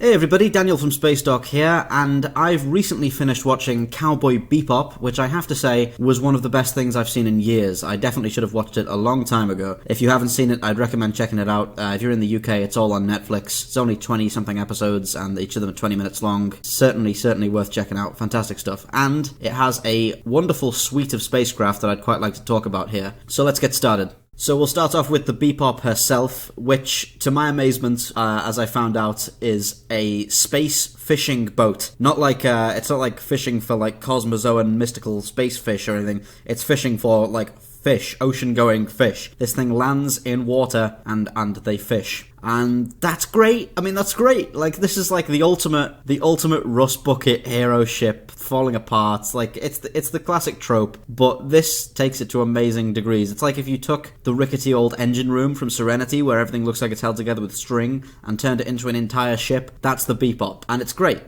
Hey everybody, Daniel from Spacedock here, and I've recently finished watching Cowboy Bebop, which I have to say was one of the best things I've seen in years. I definitely should have watched it a long time ago. If you haven't seen it, I'd recommend checking it out. If you're in the UK, it's all on Netflix. It's only 20-something episodes, and each of them are 20 minutes long. Certainly worth checking out. Fantastic stuff. And it has a wonderful suite of spacecraft that I'd quite like to talk about here. So let's get started. So we'll start off with the Bebop herself, which, to my amazement, as I found out, is a space fishing boat. Not like, it's not like fishing for like Cosmozoan mystical space fish or anything. It's fishing for like fish, ocean-going fish. This thing lands in water and they fish. And that's great. I mean, that's great. Like, this is like the ultimate rust bucket hero ship falling apart. Like, it's the classic trope, but this takes it to amazing degrees. It's like if you took the rickety old engine room from Serenity, where everything looks like it's held together with string, and turned it into an entire ship. That's the Bebop, and it's great.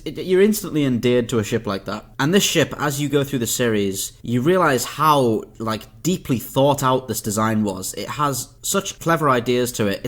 You're instantly endeared to a ship like that. And this ship, as you go through the series, you realize how, like, deeply thought out this design was. It has such clever ideas to it.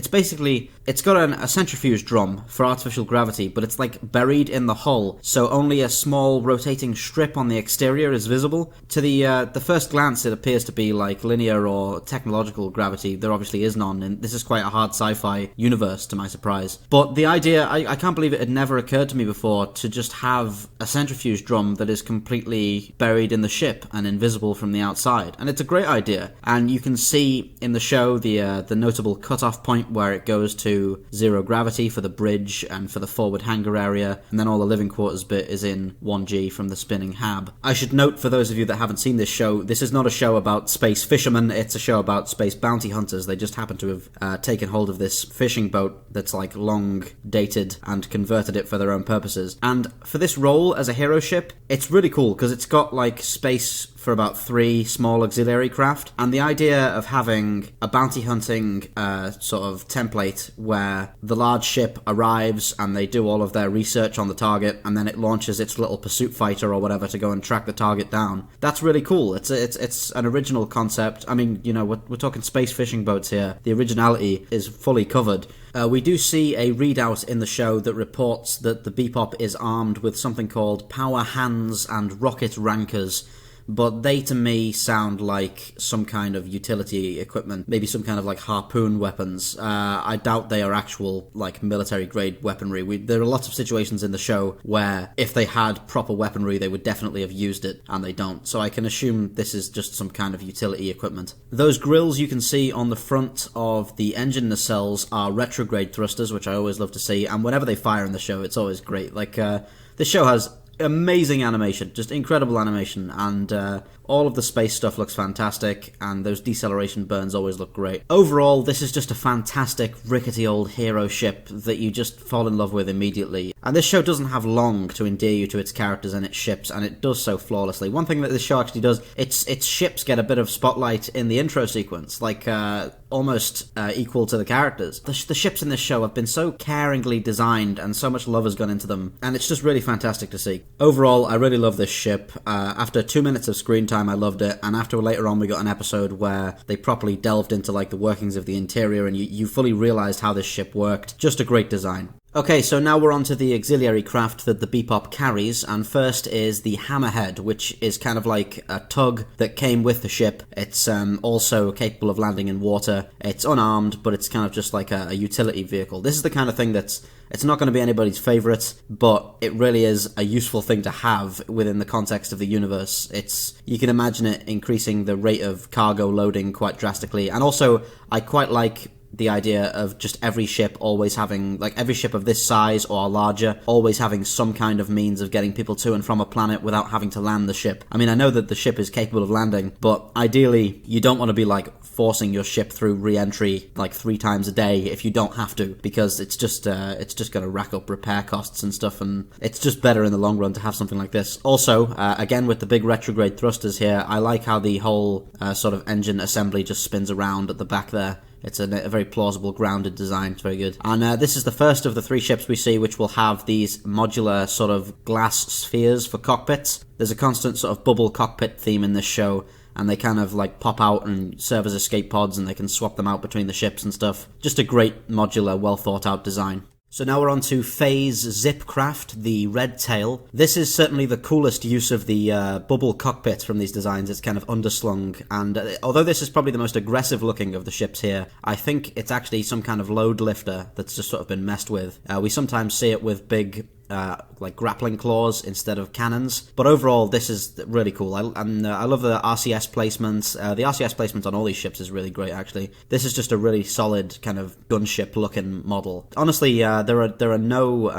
It's got a centrifuge drum for artificial gravity, but it's like buried in the hull, so only a small rotating strip on the exterior is visible. To the first glance, it appears to be like linear or technological gravity. There obviously is none, and this is quite a hard sci-fi universe, to my surprise. But the idea, I can't believe it had never occurred to me before to just have a centrifuge drum that is completely buried in the ship and invisible from the outside. And it's a great idea. And you can see in the show the notable cutoff point where it goes to zero gravity for the bridge and for the forward hangar area, and then all the living quarters bit is in 1G from the spinning hab. I should note, for those of you that haven't seen this show, this is not a show about space fishermen, it's a show about space bounty hunters. They just happen to have taken hold of this fishing boat that's like long dated and converted it for their own purposes. And for this role as a hero ship, it's really cool because it's got like space for about 3 small auxiliary craft, and the idea of having a bounty hunting sort of template where the large ship arrives and they do all of their research on the target, and then it launches its little pursuit fighter or whatever to go and track the target down. That's really cool. It's an original concept. I mean, you know, we're talking space fishing boats here. The originality is fully covered. We do see a readout in the show that reports that the Bebop is armed with something called power hands and rocket rankers, but they to me sound like some kind of utility equipment, maybe some kind of like harpoon weapons. I doubt they are actual like military grade weaponry. There are lots of situations in the show where if they had proper weaponry they would definitely have used it, and they don't, so I can assume this is just some kind of utility equipment. Those grills you can see on the front of the engine nacelles are retrograde thrusters, which I always love to see, and whenever they fire in the show it's always great. Like, this show has amazing animation, just incredible animation, and all of the space stuff looks fantastic, and those deceleration burns always look great. Overall, this is just a fantastic, rickety old hero ship that you just fall in love with immediately. And this show doesn't have long to endear you to its characters and its ships, and it does so flawlessly. One thing that this show actually does, its ships get a bit of spotlight in the intro sequence, like almost equal to the characters. The ships in this show have been so caringly designed, and so much love has gone into them, and it's just really fantastic to see. Overall, I really love this ship. After 2 minutes of screen time, I loved it, and after later on we got an episode where they properly delved into like the workings of the interior, and you fully realized how this ship worked. Just a great design. Okay, so now we're on to the auxiliary craft that the Bebop carries, and first is the Hammerhead, which is kind of like a tug that came with the ship. It's also capable of landing in water. It's unarmed, but it's kind of just like a utility vehicle. This is the kind of thing it's not going to be anybody's favourite, but it really is a useful thing to have within the context of the universe. You can imagine it increasing the rate of cargo loading quite drastically, and also I quite like the idea of just every ship always having, like every ship of this size or larger, always having some kind of means of getting people to and from a planet without having to land the ship. I mean, I know that the ship is capable of landing, but ideally you don't want to be like forcing your ship through re-entry like 3 times a day if you don't have to, because it's just going to rack up repair costs and stuff, and it's just better in the long run to have something like this. Also, again with the big retrograde thrusters here, I like how the whole sort of engine assembly just spins around at the back there. It's a very plausible, grounded design. It's very good. And this is the first of the 3 ships we see which will have these modular sort of glass spheres for cockpits. There's a constant sort of bubble cockpit theme in this show, and they kind of like pop out and serve as escape pods, and they can swap them out between the ships and stuff. Just a great modular, well thought out design. So now we're on to Phase Zipcraft, the Redtail. This is certainly the coolest use of the bubble cockpit from these designs. It's kind of underslung, and although this is probably the most aggressive looking of the ships here, I think it's actually some kind of load lifter that's just sort of been messed with. We sometimes see it with big like grappling claws instead of cannons, but overall this is really cool. I love the RCS placements. The RCS placement on all these ships is really great, actually. This is just a really solid kind of gunship looking model. Honestly, there are no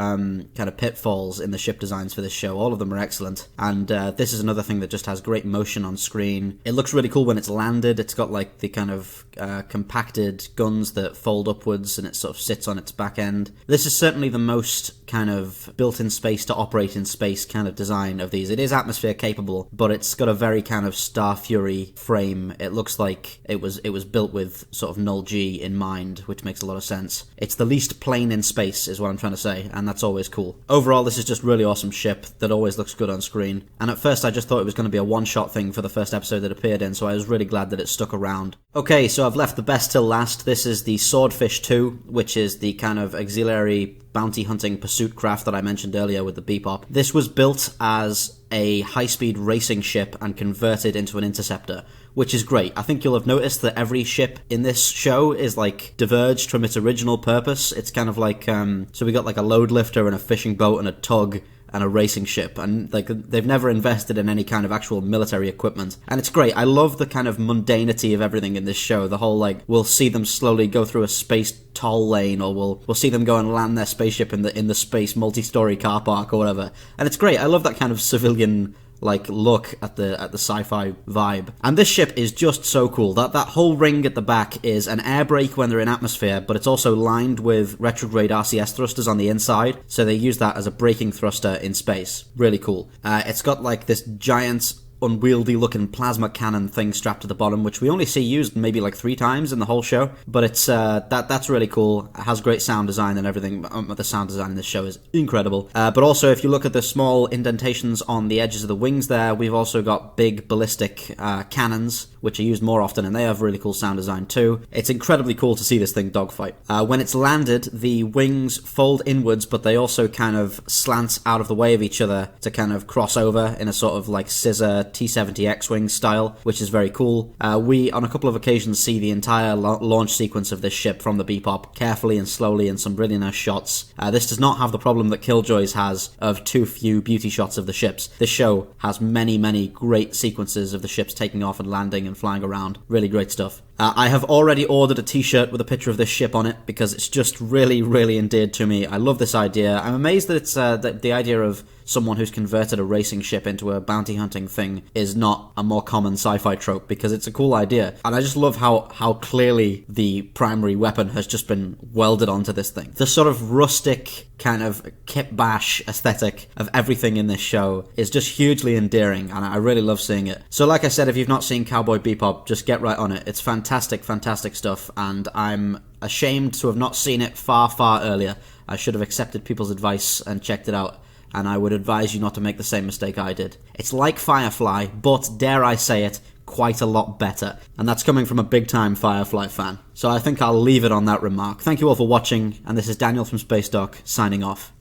kind of pitfalls in the ship designs for this show. All of them are excellent, and this is another thing that just has great motion on screen. It looks really cool when it's landed. It's got like the kind of compacted guns that fold upwards, and it sort of sits on its back end. This is certainly the most kind of built in space to operate in space kind of design of these. It is atmosphere capable, but it's got a very kind of Star Fury frame. It looks like it was built with sort of null G in mind, which makes a lot of sense. It's the least plain in space is what I'm trying to say, and that's always cool. Overall, this is just really awesome ship that always looks good on screen, and at first I just thought it was going to be a one-shot thing for the first episode that appeared in, so I was really glad that it stuck around. Okay, so I've left the best till last. This is the Swordfish 2, which is the kind of auxiliary bounty hunting pursuit craft that I mentioned earlier with the Bebop. This was built as a high-speed racing ship and converted into an interceptor, which is great. I think you'll have noticed that every ship in this show is like diverged from its original purpose. It's kind of like, so we got like a load lifter and a fishing boat and a tug and a racing ship, and like they've never invested in any kind of actual military equipment, and it's great. I love the kind of mundanity of everything in this show. The whole like we'll see them slowly go through a space toll lane, or we'll see them go and land their spaceship in the space multi-story car park or whatever, and it's great. I love that kind of civilian like look at the sci-fi vibe. And this ship is just so cool. That whole ring at the back is an air brake when they're in atmosphere, but it's also lined with retrograde RCS thrusters on the inside, so they use that as a braking thruster in space. Really cool. It's got like this giant unwieldy looking plasma cannon thing strapped to the bottom, which we only see used maybe like 3 times in the whole show, but it's that's really cool. It has great sound design and everything. The sound design in this show is incredible, but also if you look at the small indentations on the edges of the wings there, we've also got big ballistic cannons which are used more often, and they have really cool sound design too. It's incredibly cool to see this thing dogfight. When it's landed, the wings fold inwards, but they also kind of slant out of the way of each other to kind of cross over in a sort of like scissor T-70 X-Wing style, which is very cool. We, on a couple of occasions, see the entire launch sequence of this ship from the Bebop, carefully and slowly in some really nice shots. This does not have the problem that Killjoys has of too few beauty shots of the ships. This show has many, many great sequences of the ships taking off and landing and flying around. Really great stuff. I have already ordered a t-shirt with a picture of this ship on it because it's just really, really endeared to me. I love this idea. I'm amazed that it's the idea of someone who's converted a racing ship into a bounty hunting thing is not a more common sci-fi trope, because it's a cool idea. And I just love how clearly the primary weapon has just been welded onto this thing. The sort of rustic kind of kit bash aesthetic of everything in this show is just hugely endearing, and I really love seeing it. So like I said, if you've not seen Cowboy Bebop, just get right on it. It's fantastic, fantastic stuff, and I'm ashamed to have not seen it far, far earlier. I should have accepted people's advice and checked it out, and I would advise you not to make the same mistake I did. It's like Firefly, but, dare I say it, quite a lot better. And that's coming from a big-time Firefly fan. So I think I'll leave it on that remark. Thank you all for watching, and this is Daniel from Spacedock, signing off.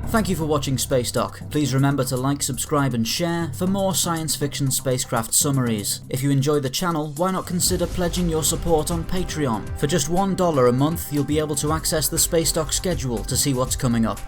Thank you for watching Spacedock. Please remember to like, subscribe and share for more science fiction spacecraft summaries. If you enjoy the channel, why not consider pledging your support on Patreon? For just $1 a month, you'll be able to access the Spacedock schedule to see what's coming up.